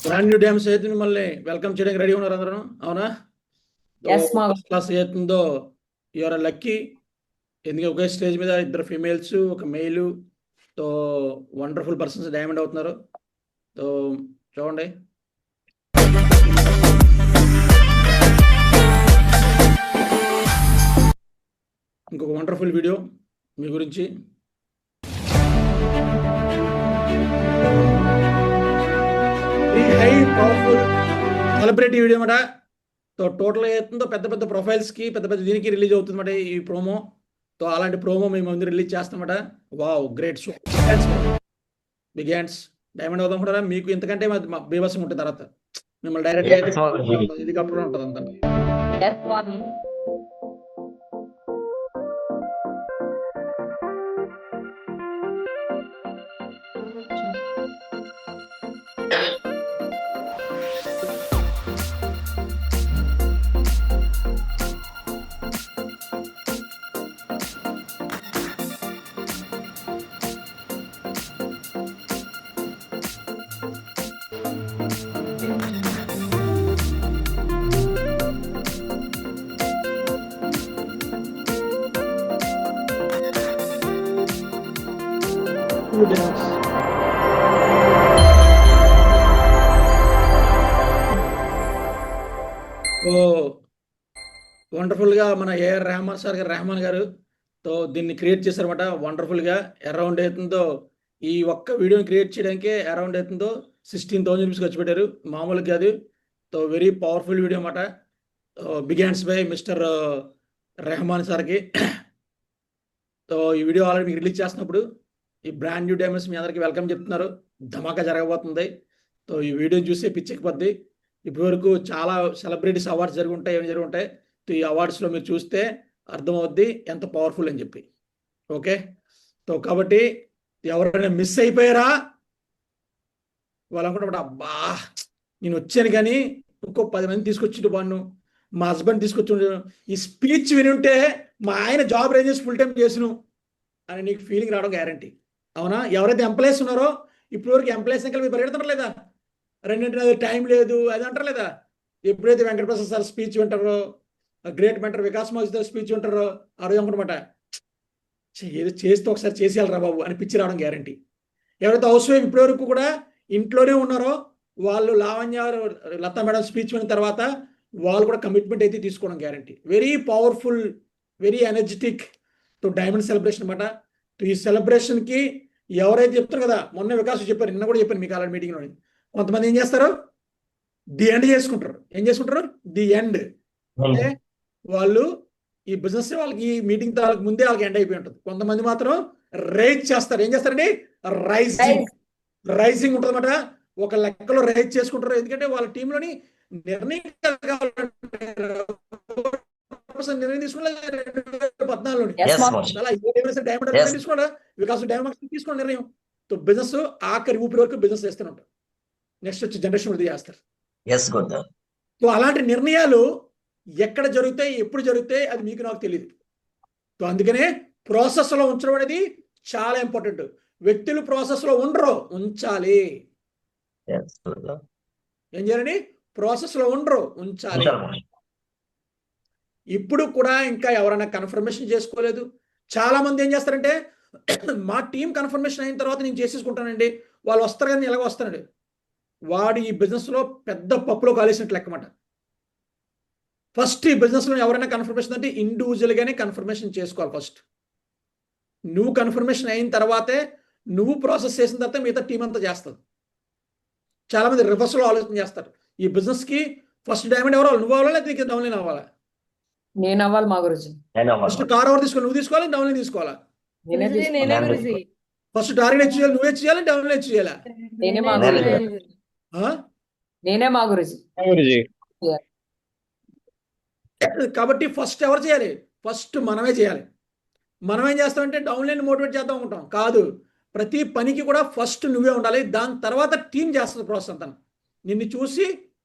Brand new dams అయితే మిమ్మల్ని welcome చేయడానికి రెడీ ఉన్నారు అందరూ, అవునా? ఫస్ట్ క్లాస్ అవుతుందో యువర్ లక్కీ. ఎందుకంటే ఒకే స్టేజ్ మీద ఇద్దరు ఫీమేల్స్ ఒక మెయిల్ తో వండర్ఫుల్ పర్సన్స్ డైమండ్ అవుతున్నారు. సో చూడండి, ఇంకొక వండర్ఫుల్ వీడియో మీ గురించి. హై పవర్ఫుల్ సెలబ్రిటీ వీడియో అన్నమాట. సో టోటల్ అవుతుందో పెద్ద పెద్ద ప్రొఫైల్స్కి పెద్ద పెద్ద దీనికి రిలీజ్ అవుతుందన్నమాట ఈ ప్రోమో. సో అలాంటి ప్రోమో మేము ముందు రిలీజ్ చేస్తామట. Wow, great show, big hands. Diamond అవుదాం కూడా మీకు ఇంతకంటే బీభత్సం ఉంటుంది తర్వాత. మిమ్మల్ని డైరెక్ట్గా అయితే ఇది కప్పుడు ఉంటుంది అంత. వండర్ఫుల్ గా మన ఏఆర్ రెహమాన్ సార్ గారు, రెహమాన్ గారు తో దీన్ని క్రియేట్ చేశారన్నమాట. వండర్ఫుల్ గా అరౌండ్ అవుతుందో ఈ ఒక్క వీడియోని క్రియేట్ చేయడానికి అరౌండ్ అవుతుందో 16,000 రూపీస్ ఖర్చు పెట్టారు, మామూలుగా కాదు. తో వెరీ పవర్ఫుల్ వీడియో అన్నమాట. Big hands by mister Rahman సార్కి. సో ఈ వీడియో ఆల్రెడీ మీకు రిలీజ్ చేస్తున్నప్పుడు ఈ బ్రాండ్ న్యూ డైమండ్స్ మీ అందరికీ వెల్కమ్ చెప్తున్నారు. ధమాకా జరగబోతుంది. సో ఈ వీడియోని చూస్తే పిచ్చెక్కిపోద్ది. ఇప్పటి వరకు చాలా సెలబ్రిటీస్ అవార్డ్స్ జరిగి ఉంటాయి, ఏమి జరిగి ఉంటాయి. ఈ అవార్డ్స్లో మీరు చూస్తే అర్థమవుద్ది ఎంత పవర్ఫుల్ అని చెప్పి. ఓకే, సో కాబట్టి ఎవరైనా మిస్ అయిపోయారా వాళ్ళు అనుకుంటారు, అబ్బా నేను వచ్చాను కానీ ఇంకో 10 మంది తీసుకొచ్చిండు బాను, మా హస్బెండ్ తీసుకొచ్చి ఈ స్పీచ్ విని ఉంటే మా ఆయన జాబ్ రేంజెస్ ఫుల్ టైం చేసును అని నీకు ఫీలింగ్ రావడం గ్యారంటీ. అవునా? ఎవరైతే ఎంప్లాయీస్ ఉన్నారో ఇప్పటి వరకు ఎంప్లాయీస్ ఇంకా మీరు పరిగెడతారు లేదా, రెండింటి టైం లేదు అది అంటారు లేదా. ఎప్పుడైతే వెంకటప్రసాద్ సార్ స్పీచ్ వింటారో, గ్రేట్ మెంటర్ వికాస్ మాజిదర్ స్పీచ్ ఉంటారో ఆ రోజు అనుకుంటామాట ఏదో చేస్తే ఒకసారి చేసేయాలరా బాబు అని పిచ్చి రావడం గ్యారంటీ. ఎవరైతే హౌస్ వైఫ్ ఇప్పటి వరకు కూడా ఇంట్లోనే ఉన్నారో వాళ్ళు లావణ్య లతా మేడం స్పీచ్ విన్న తర్వాత వాళ్ళు కూడా కమిట్మెంట్ అయితే తీసుకోవడం guarantee. Very powerful, very energetic to diamond celebration అనమాట. ఈ సెలబ్రేషన్కి ఎవరైతే చెప్తారు కదా, మొన్న వికాస్ చెప్పారు, నిన్న కూడా చెప్పాను మీకు అలాంటి మీటింగ్లో, కొంతమంది ఏం చేస్తారు ది ఎండ్ చేసుకుంటారు. ఏం చేసుకుంటారు? The end. అంటే వాళ్ళు ఈ బిజినెస్ వాళ్ళకి ఈ మీటింగ్ తాలకు ముందే వాళ్ళకి ఎండ్ అయిపోయి ఉంటుంది. కొంతమంది మాత్రం రైజ్ చేస్తారు. ఏం చేస్తారండి? రైజింగ్ ఉంటుంది అన్నమాట. ఒక లెక్కలో రైజ్ చేసుకుంటారు. ఎందుకంటే వాళ్ళ టీంలోని నిర్ణయం తీసుకోవాలి. 2014 తీసుకోండి వికాస్ డైమండ్ తీసుకోండి నిర్ణయం. బిజినెస్ ఆఖరి ఊపిరి వరకు బిజినెస్ చేస్తూనే ఉంటారు. నెక్స్ట్ వచ్చి జనరేషన్ వృద్ధి చేస్తారు. సో అలాంటి నిర్ణయాలు ఎక్కడ జరుగుతాయి, ఎప్పుడు జరుగుతాయి అది మీకు నాకు తెలియదు. సో అందుకనే ప్రాసెస్లో ఉంచడం అనేది చాలా ఇంపార్టెంట్. వ్యక్తులు ప్రాసెస్లో ఉండరు, ఉంచాలి. ఏం చేయాలండి? ప్రాసెస్లో ఉండరు, ఉంచాలి. ఇప్పుడు కూడా ఇంకా ఎవరైనా కన్ఫర్మేషన్ చేసుకోలేదు. చాలా మంది ఏం చేస్తారంటే మా టీం కన్ఫర్మేషన్ అయిన తర్వాత నేను చేసేసుకుంటానండి, వాళ్ళు వస్తారు కానీ ఎలాగో వస్తానండి. వాడు ఈ బిజినెస్లో పెద్ద పప్పులో కాలేసినట్లు లెక్కమాట. ఫస్ట్ ఈ బిజినెస్లో ఎవరైనా కన్ఫర్మేషన్ అంటే ఇండివిజువల్గానే కన్ఫర్మేషన్ చేసుకోవాలి. ఫస్ట్ నువ్వు కన్ఫర్మేషన్ అయిన తర్వాతే నువ్వు ప్రాసెస్ చేసిన తర్వాత మిగతా టీం అంతా చేస్తుంది. చాలా మంది రివర్స్లో ఆలోచన చేస్తారు. ఈ బిజినెస్కి ఫస్ట్ డైమండ్ ఎవరు అవ్వాలి? నువ్వు అవ్వాలా లేదా నీకు డౌన్లైన్ అవ్వాలా? నేను అవ్వాలి మా గురించి. ఫస్ట్ కార్ ఎవరు తీసుకోవాలి? నువ్వు తీసుకోవాలి, డౌన్లైన్ తీసుకోవాలా? ఫస్ట్ టార్గెట్ హెచ్ చేయాలి, నువ్వే చేయాలి, డౌన్లైన్ హెచ్ చేయాలా? నేనే మా గురించి. కాబట్టి ఫస్ట్ ఎవరు చేయాలి? ఫస్ట్ మనమే చేయాలి. మనం ఏం చేస్తామంటే డౌన్లైన్ మోటివేట్ చేద్దాం అనుకుంటాం. కాదు, ప్రతి పనికి కూడా ఫస్ట్ నువ్వే ఉండాలి. దాని తర్వాత టీం చేస్తుంది ప్రాసెస్ అంతా. నిన్ను చూసి